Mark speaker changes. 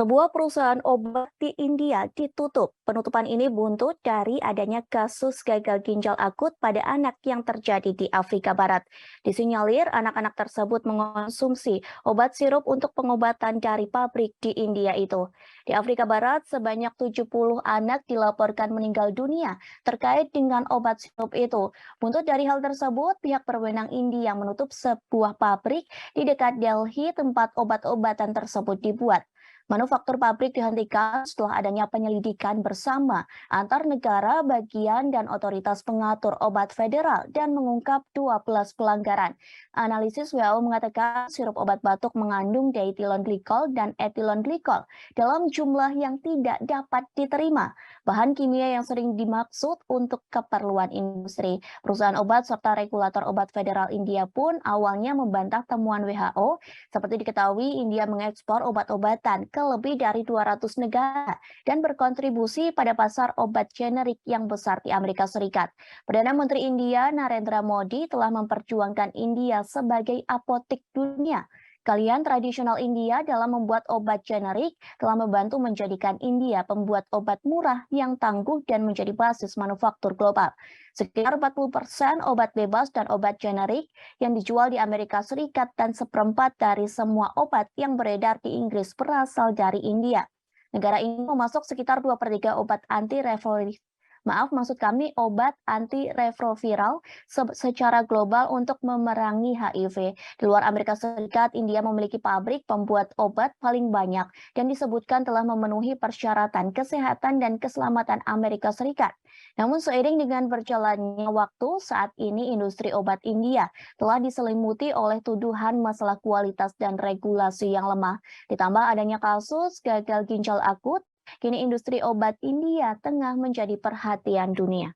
Speaker 1: Sebuah perusahaan obat di India ditutup. Penutupan ini buntut dari adanya kasus gagal ginjal akut pada anak yang terjadi di Afrika Barat. Disinyalir anak-anak tersebut mengonsumsi obat sirup untuk pengobatan dari pabrik di India itu. Di Afrika Barat, sebanyak 70 anak dilaporkan meninggal dunia terkait dengan obat sirup itu. Buntut dari hal tersebut, pihak berwenang India menutup sebuah pabrik di dekat Delhi tempat obat-obatan tersebut dibuat. Manufaktur pabrik dihentikan setelah adanya penyelidikan bersama antar negara bagian dan otoritas pengatur obat federal dan mengungkap 12 pelanggaran. Analisis WHO mengatakan sirup obat batuk mengandung diethylene glycol dan ethylene glycol dalam jumlah yang tidak dapat diterima. Bahan kimia yang sering dimaksud untuk keperluan industri. Perusahaan obat serta regulator obat federal India pun awalnya membantah temuan WHO. Seperti diketahui, India mengekspor obat-obatan ke lebih dari 200 negara dan berkontribusi pada pasar obat generik yang besar di Amerika Serikat. Perdana Menteri India Narendra Modi telah memperjuangkan India sebagai apotek dunia. Kalian tradisional India dalam membuat obat generik telah membantu menjadikan India pembuat obat murah yang tangguh dan menjadi basis manufaktur global. Sekitar 40% obat bebas dan obat generik yang dijual di Amerika Serikat dan seperempat dari semua obat yang beredar di Inggris berasal dari India. Negara ini memasok sekitar 2/3 obat obat antiretroviral secara global untuk memerangi HIV. Di luar Amerika Serikat, India memiliki pabrik pembuat obat paling banyak dan disebutkan telah memenuhi persyaratan kesehatan dan keselamatan Amerika Serikat. Namun seiring dengan berjalannya waktu, saat ini industri obat India telah diselimuti oleh tuduhan masalah kualitas dan regulasi yang lemah. Ditambah adanya kasus gagal ginjal akut, kini industri obat India tengah menjadi perhatian dunia.